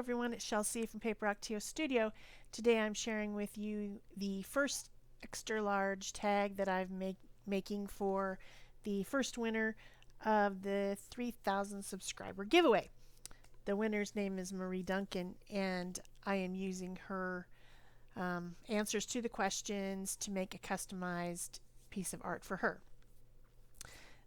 everyone, it's Shel from Paper Octio Studio. Today I'm sharing with you the first extra large tag that I'm making for the first winner of the 3,000 subscriber giveaway. The winner's name is Marie Duncan, and I am using her answers to the questions to make a customized piece of art for her.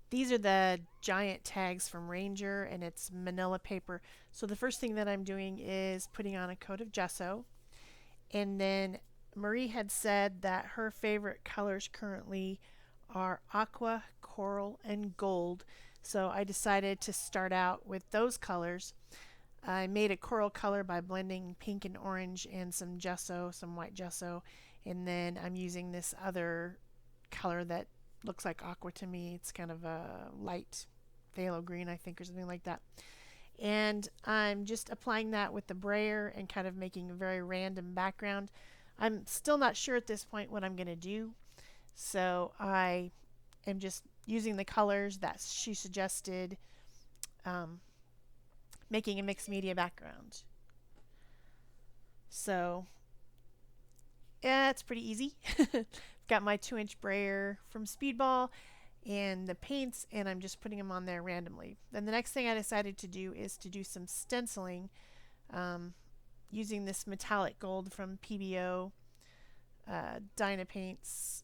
These are the giant tags from Ranger, and it's manila paper. So the first thing that I'm doing is putting on a coat of gesso. And then Marie had said that her favorite colors currently are aqua, coral, and gold. So I decided to start out with those colors. I made a coral color by blending pink and orange and some gesso, some white gesso. And then I'm using this other color that looks like aqua to me. It's kind of a light phthalo green, I think, or something like that. And I'm just applying that with the brayer and kind of making a very random background. I'm still not sure at this point what I'm going to do, so I am just using the colors that she suggested, making a mixed media background. So yeah, it's pretty easy. Got my 2-inch brayer from Speedball and the paints, and I'm just putting them on there randomly. Then the next thing I decided to do is to do some stenciling using this metallic gold from PBO Dynapaints,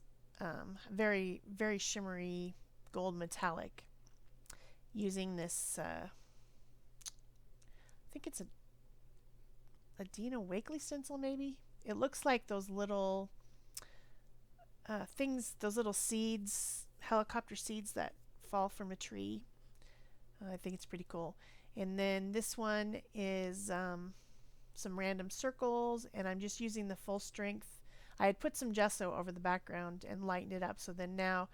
very, very shimmery gold metallic, using this, I think it's a Dina Wakley stencil maybe? It looks like those little things, those little seeds, helicopter seeds that fall from a tree. I think it's pretty cool. And then this one is some random circles, and I'm just using the full strength. I had put some gesso over the background and lightened it up, so then now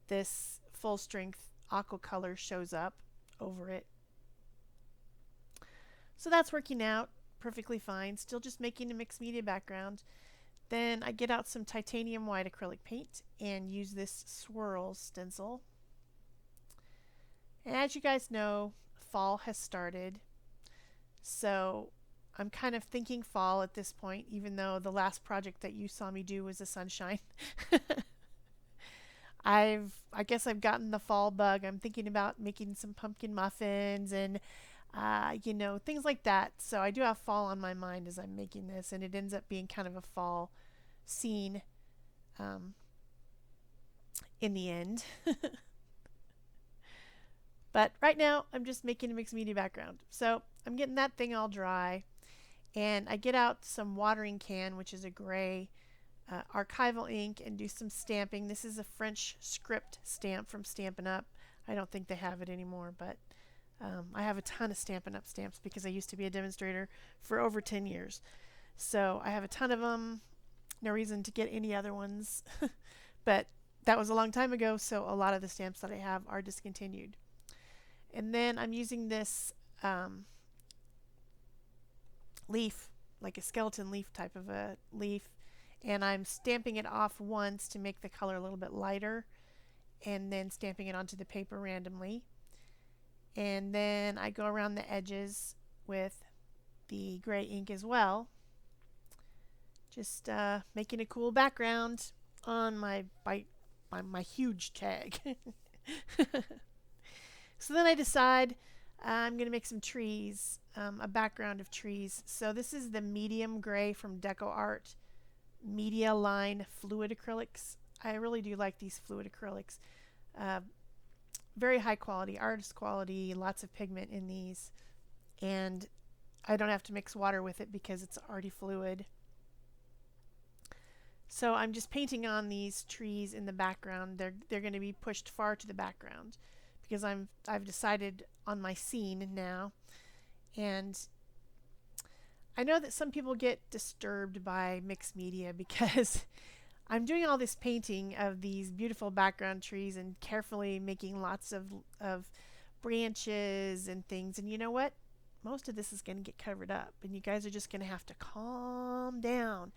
this full strength aqua color shows up over it. So that's working out perfectly fine. Still just making a mixed media background. Then I get out some titanium white acrylic paint and use this swirl stencil. And as you guys know, fall has started. So I'm kind of thinking fall at this point, even though the last project that you saw me do was a sunshine. I guess I've gotten the fall bug. I'm thinking about making some pumpkin muffins and things like that. So I do have fall on my mind as I'm making this, and it ends up being kind of a fall scene in the end. But right now I'm just making a mixed media background. So I'm getting that thing all dry, and I get out some watering can, which is a gray archival ink, and do some stamping. This is a French script stamp from Stampin' Up. I don't think they have it anymore, but I have a ton of Stampin' Up stamps because I used to be a demonstrator for over 10 years. So I have a ton of them. No reason to get any other ones. But that was a long time ago, so a lot of the stamps that I have are discontinued. And then I'm using this leaf, like a skeleton leaf type of a leaf, and I'm stamping it off once to make the color a little bit lighter, and then stamping it onto the paper randomly. And then I go around the edges with the gray ink as well, just making a cool background on my huge tag. So then I decide I'm going to make some trees, a background of trees. So this is the medium gray from Decoarts Media Line Fluid Acrylics. I really do like these fluid acrylics. Very high quality, artist quality, lots of pigment in these, and I don't have to mix water with it because it's already fluid. So I'm just painting on these trees in the background. They're going to be pushed far to the background because I've decided on my scene now. And I know that some people get disturbed by mixed media because I'm doing all this painting of these beautiful background trees and carefully making lots of branches and things. And you know what? Most of this is going to get covered up, and you guys are just going to have to calm down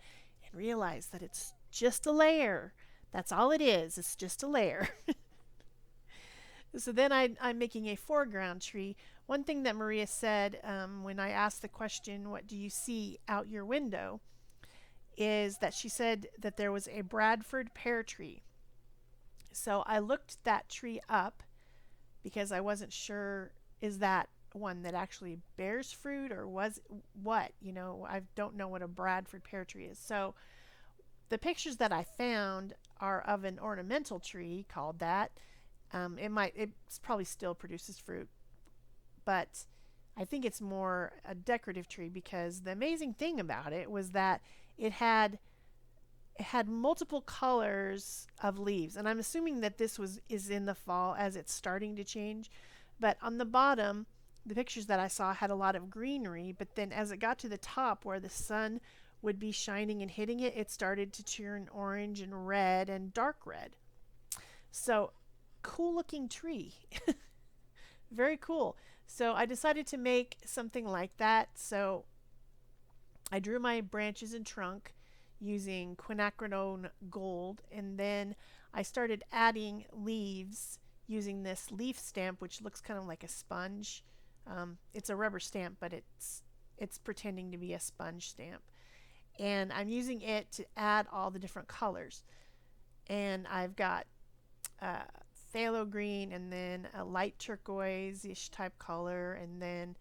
and realize that it's just a layer. That's all it is. It's just a layer. So then I'm making a foreground tree One thing that Maria said when I asked the question, what do you see out your window, is that she said that there was a Bradford pear tree. So I looked that tree up because I wasn't sure, is that one that actually bears fruit or was what? You know, I don't know what a Bradford pear tree is. So the pictures that I found are of an ornamental tree called that. It probably still produces fruit, but I think it's more a decorative tree because the amazing thing about it was that it had multiple colors of leaves, and I'm assuming that this is in the fall as it's starting to change. But on the bottom, the pictures that I saw had a lot of greenery, but then as it got to the top where the sun would be shining and hitting it, it started to turn orange and red and dark red. So cool looking tree. Very cool. So I decided to make something like that. So I drew my branches and trunk using quinacridone gold, and then I started adding leaves using this leaf stamp, which looks kind of like a sponge. It's a rubber stamp, but it's pretending to be a sponge stamp, and I'm using it to add all the different colors. And I've got phthalo green, and then a light turquoise-ish type color, and then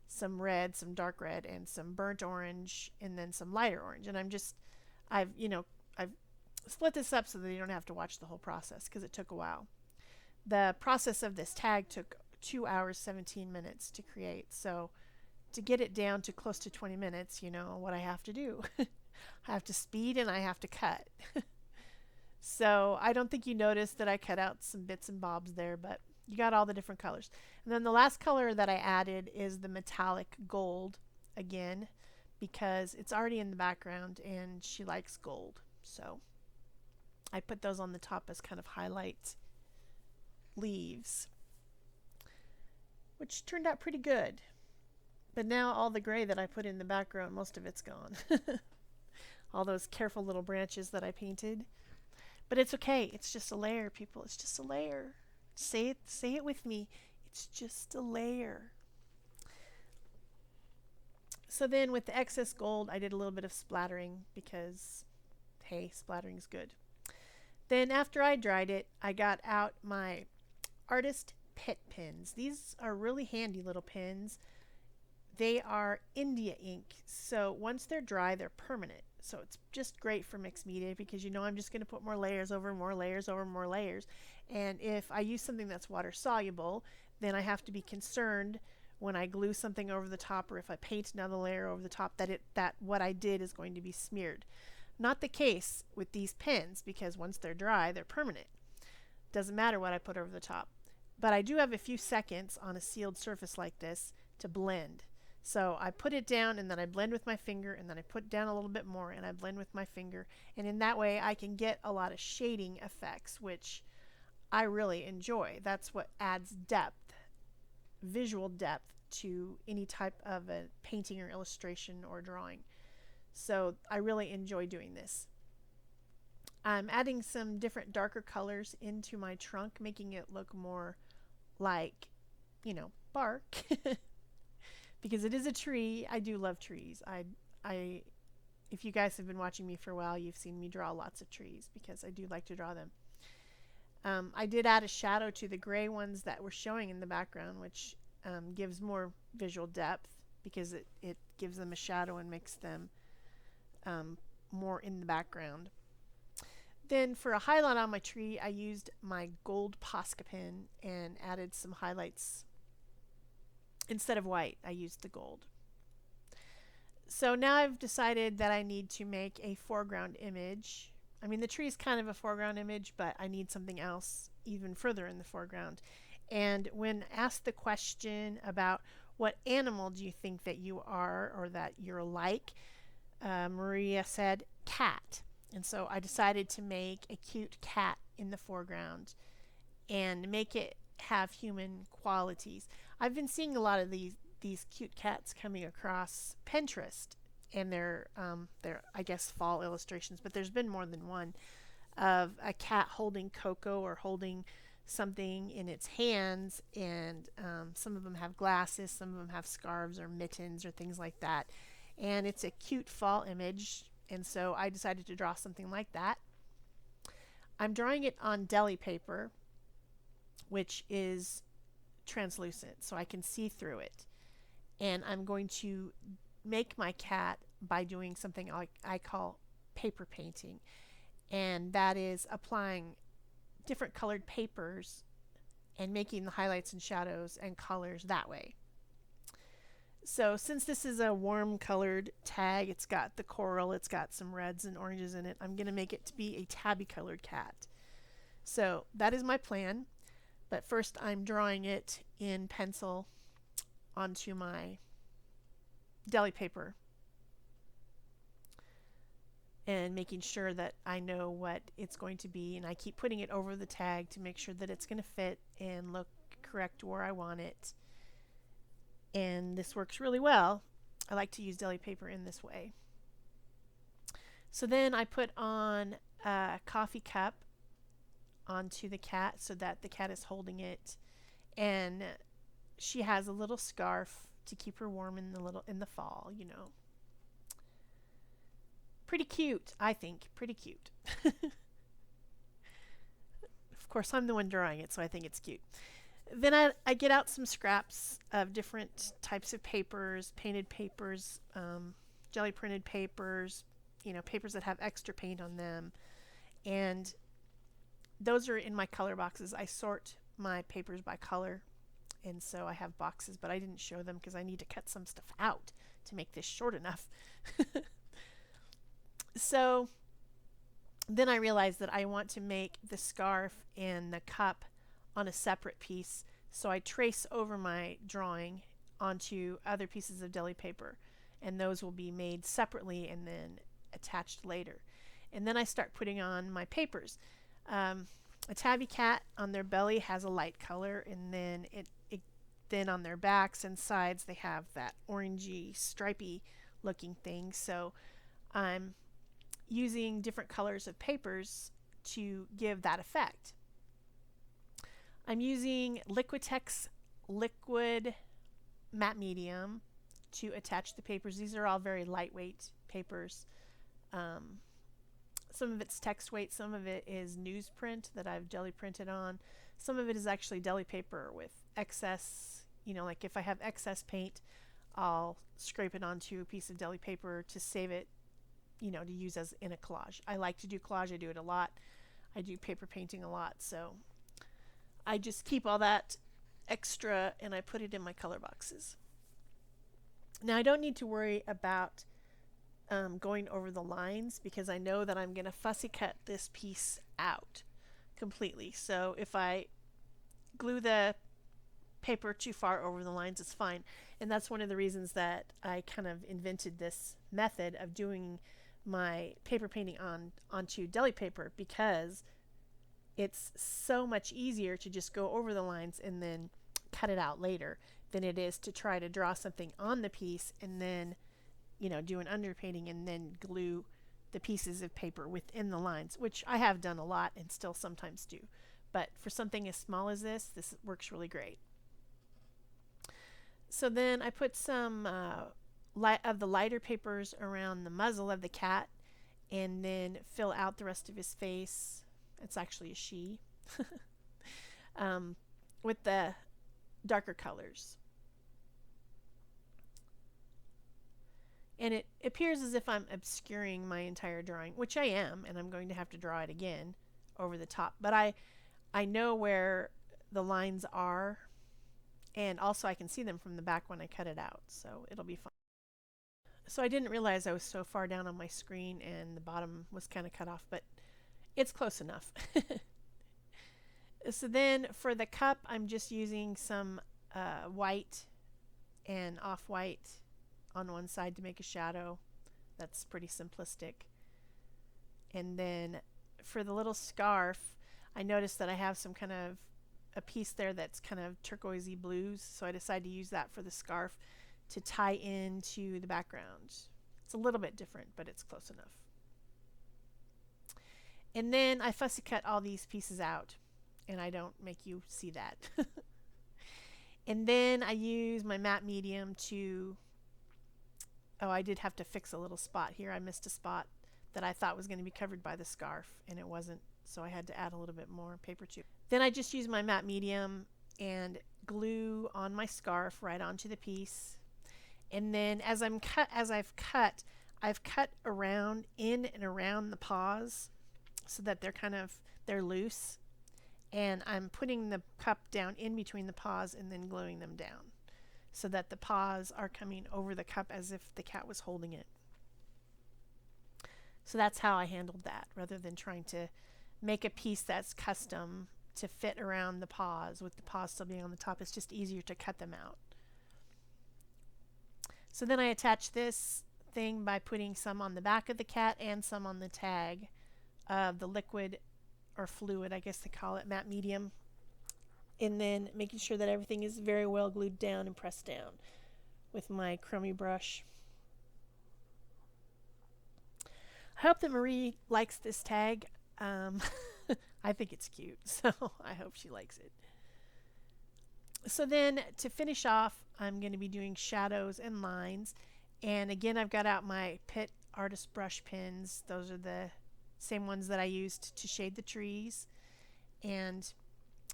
some red, some dark red, and some burnt orange, and then some lighter orange. And I've split this up so that you don't have to watch the whole process because it took a while. The process of this tag took 2 hours 17 minutes to create. So to get it down to close to 20 minutes, you know what I have to do. I have to speed and I have to cut. So I don't think you noticed that I cut out some bits and bobs there, but you got all the different colors. And then the last color that I added is the metallic gold again, because it's already in the background and she likes gold. So I put those on the top as kind of highlight leaves, which turned out pretty good. But now all the gray that I put in the background, most of it's gone. All those careful little branches that I painted. But it's okay. It's just a layer, people. It's just a layer. Say it with me. It's just a layer. So then with the excess gold, I did a little bit of splattering because, hey, splattering's good. Then after I dried it, I got out my artist pet pens. These are really handy little pens. They are India ink, so once they're dry, they're permanent. So it's just great for mixed media because you know I'm just going to put more layers over more layers over more layers. And if I use something that's water soluble, then I have to be concerned when I glue something over the top or if I paint another layer over the top that what I did is going to be smeared. Not the case with these pens because once they're dry, they're permanent. Doesn't matter what I put over the top. But I do have a few seconds on a sealed surface like this to blend. So I put it down and then I blend with my finger and then I put down a little bit more and I blend with my finger. And in that way I can get a lot of shading effects, which I really enjoy. That's what adds depth, visual depth to any type of a painting or illustration or drawing. So I really enjoy doing this. I'm adding some different darker colors into my trunk, making it look more like, you know, bark. Because it is a tree. I do love trees. If you guys have been watching me for a while, you've seen me draw lots of trees because I do like to draw them. I did add a shadow to the gray ones that were showing in the background, which gives more visual depth because it gives them a shadow and makes them more in the background. Then for a highlight on my tree, I used my gold Posca pen and added some highlights. Instead of white, I used the gold. So now I've decided that I need to make a foreground image. I mean, the tree is kind of a foreground image, but I need something else even further in the foreground. And when asked the question about what animal do you think that you are or that you're like, Maria said cat. And so I decided to make a cute cat in the foreground and make it have human qualities. I've been seeing a lot of these cute cats coming across Pinterest, and they're I guess fall illustrations, but there's been more than one of a cat holding Coco or holding something in its hands, and some of them have glasses, some of them have scarves or mittens or things like that. And it's a cute fall image, and so I decided to draw something like that. I'm drawing it on deli paper, which is translucent, so I can see through it. And I'm going to make my cat by doing something I call paper painting, and that is applying different colored papers and making the highlights and shadows and colors that way. So since this is a warm colored tag, it's got the coral, it's got some reds and oranges in it, I'm going to make it to be a tabby colored cat. So that is my plan, but first I'm drawing it in pencil onto my deli paper and making sure that I know what it's going to be, and I keep putting it over the tag to make sure that it's going to fit and look correct where I want it. And this works really well. I like to use deli paper in this way. So then I put on a coffee cup onto the cat so that the cat is holding it, and she has a little scarf to keep her warm in the fall, you know. Pretty cute, I think. Pretty cute. Of course, I'm the one drawing it, so I think it's cute. Then I get out some scraps of different types of papers, painted papers, jelly printed papers, you know, papers that have extra paint on them. And those are in my color boxes. I sort my papers by color, and so I have boxes, but I didn't show them because I need to cut some stuff out to make this short enough. So then I realized that I want to make the scarf and the cup on a separate piece, so I trace over my drawing onto other pieces of deli paper, and those will be made separately and then attached later. And then I start putting on my papers. A tabby cat on their belly has a light color, and then then on their backs and sides they have that orangey stripy looking thing. So I'm using different colors of papers to give that effect. I'm using Liquitex liquid matte medium to attach the papers. These are all very lightweight papers. Some of it's text weight, some of it is newsprint that I've deli printed on. Some of it is actually deli paper with excess, you know, like if I have excess paint, I'll scrape it onto a piece of deli paper to save it, you know, to use as in a collage. I like to do collage. I do it a lot. I do paper painting a lot, so I just keep all that extra and I put it in my color boxes. Now I don't need to worry about going over the lines because I know that I'm going to fussy cut this piece out completely. So if I glue the paper too far over the lines, it's fine. And that's one of the reasons that I kind of invented this method of doing my paper painting onto deli paper, because it's so much easier to just go over the lines and then cut it out later than it is to try to draw something on the piece and then, you know, do an underpainting and then glue the pieces of paper within the lines, which I have done a lot and still sometimes do. But for something as small as this works really great. So then I put some of the lighter papers around the muzzle of the cat and then fill out the rest of his face. It's actually a she. With the darker colors. And it appears as if I'm obscuring my entire drawing, which I am, and I'm going to have to draw it again over the top. But I know where the lines are, and also I can see them from the back when I cut it out, so it'll be fine. So I didn't realize I was so far down on my screen and the bottom was kind of cut off, but it's close enough. So then for the cup, I'm just using some white and off-white on one side to make a shadow. That's pretty simplistic. And then for the little scarf, I noticed that I have some kind of a piece there that's kind of turquoisey blues, so I decided to use that for the scarf to tie into the background. It's a little bit different, but it's close enough. And then I fussy cut all these pieces out, and I don't make you see that. And then I use my matte medium to, oh, I did have to fix a little spot here. I missed a spot that I thought was going to be covered by the scarf, and it wasn't, so I had to add a little bit more paper tube. Then I just use my matte medium and glue on my scarf right onto the piece. And then as I've cut around, in and around the paws, so that they're loose. And I'm putting the cup down in between the paws and then gluing them down so that the paws are coming over the cup as if the cat was holding it. So that's how I handled that, rather than trying to make a piece that's custom to fit around the paws with the paws still being on the top. It's just easier to cut them out. So then I attach this thing by putting some on the back of the cat and some on the tag of the liquid or fluid, I guess they call it, matte medium, and then making sure that everything is very well glued down and pressed down with my crummy brush. I hope that Marie likes this tag. I think it's cute, so I hope she likes it. So then to finish off, I'm going to be doing shadows and lines, and again I've got out my Pitt Artist Brush pens. Those are the same ones that I used to shade the trees, and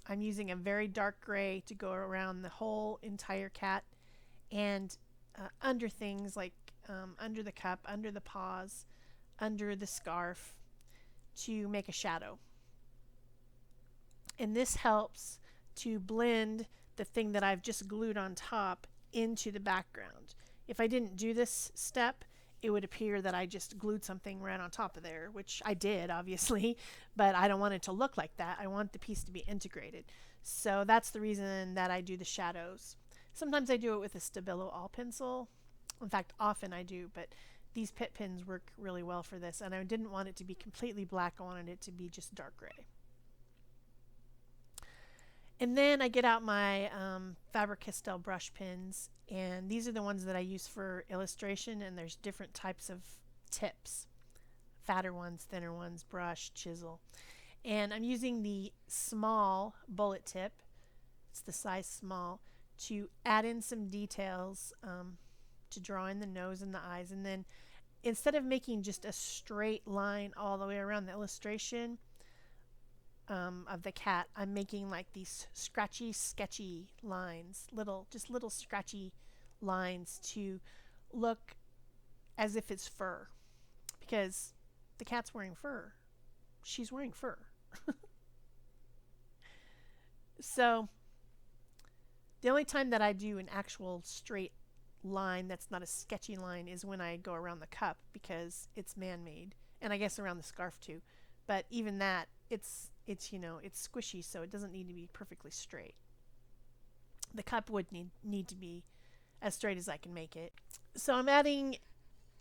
I'm using a very dark gray to go around the whole entire cat and under things like under the cup, under the paws, under the scarf, to make a shadow. And this helps to blend the thing that I've just glued on top into the background. If I didn't do this step, it would appear that I just glued something right on top of there, which I did, obviously, but I don't want it to look like that. I want the piece to be integrated. So that's the reason that I do the shadows. Sometimes I do it with a Stabilo All pencil. In fact, often I do, but these Pitt pens work really well for this, and I didn't want it to be completely black. I wanted it to be just dark gray. And then I get out my Faber-Castell brush pens, and these are the ones that I use for illustration, and there's different types of tips. Fatter ones, thinner ones, brush, chisel. And I'm using the small bullet tip, it's the size small, to add in some details, to draw in the nose and the eyes. And then instead of making just a straight line all the way around the illustration, of the cat, I'm making like these scratchy, sketchy lines, just little scratchy lines to look as if it's fur, because the cat's wearing fur. She's wearing fur. So the only time that I do an actual straight line that's not a sketchy line is when I go around the cup, because it's man-made, and I guess around the scarf too. But even that, it's squishy, so it doesn't need to be perfectly straight. The cup would need to be as straight as I can make it. So I'm adding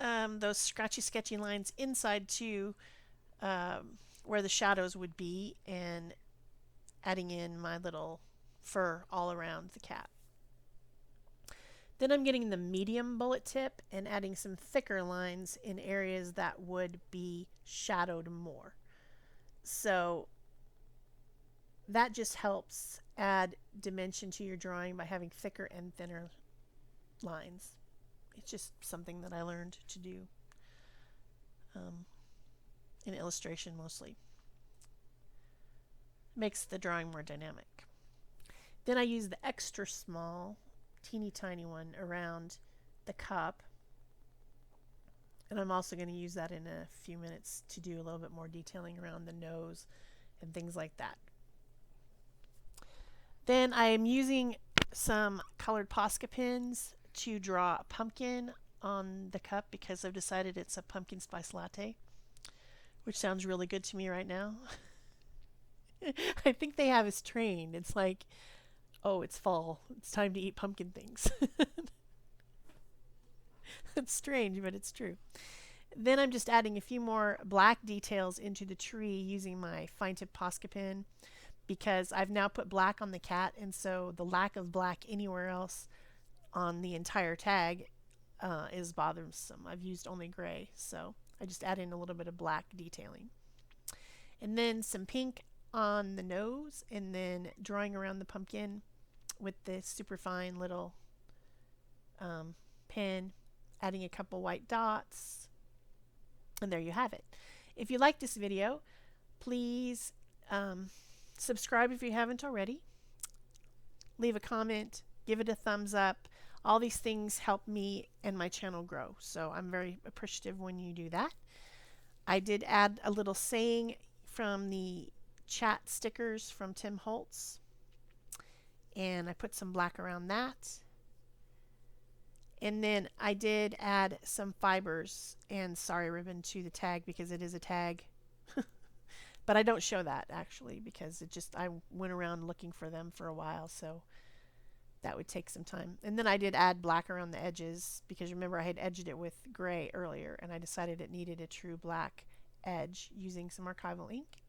those scratchy, sketchy lines inside to where the shadows would be, and adding in my little fur all around the cat. Then I'm getting the medium bullet tip and adding some thicker lines in areas that would be shadowed more. So that just helps add dimension to your drawing by having thicker and thinner lines. It's just something that I learned to do in illustration mostly. Makes the drawing more dynamic. Then I use the extra small, teeny tiny one around the cup. And I'm also going to use that in a few minutes to do a little bit more detailing around the nose and things like that. Then I am using some colored Posca pens to draw a pumpkin on the cup, because I've decided it's a pumpkin spice latte, which sounds really good to me right now. I think they have us trained. It's like, oh, it's fall. It's time to eat pumpkin things. It's strange, but it's true. Then I'm just adding a few more black details into the tree using my fine tip Posca pen, because I've now put black on the cat, and so the lack of black anywhere else on the entire tag is bothersome. I've used only gray, so I just add in a little bit of black detailing. And then some pink on the nose and then drawing around the pumpkin with this super fine little pen, adding a couple white dots, and there you have it. If you like this video, please subscribe if you haven't already. Leave a comment, give it a thumbs up. All these things help me and my channel grow, so I'm very appreciative when you do that. I did add a little saying from the chat stickers from Tim Holtz, and I put some black around that. And then I did add some fibers and sari ribbon to the tag because it is a tag. But I don't show that actually because I went around looking for them for a while, so that would take some time. And then I did add black around the edges because remember I had edged it with gray earlier, and I decided it needed a true black edge using some archival ink.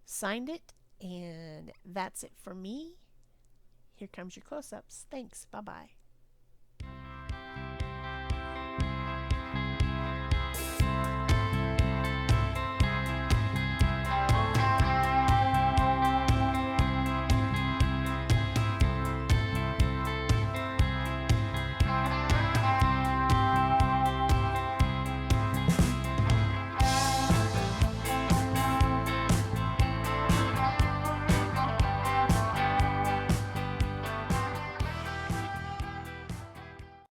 Signed it, and that's it for me. Here comes your close-ups. Thanks. Bye-bye.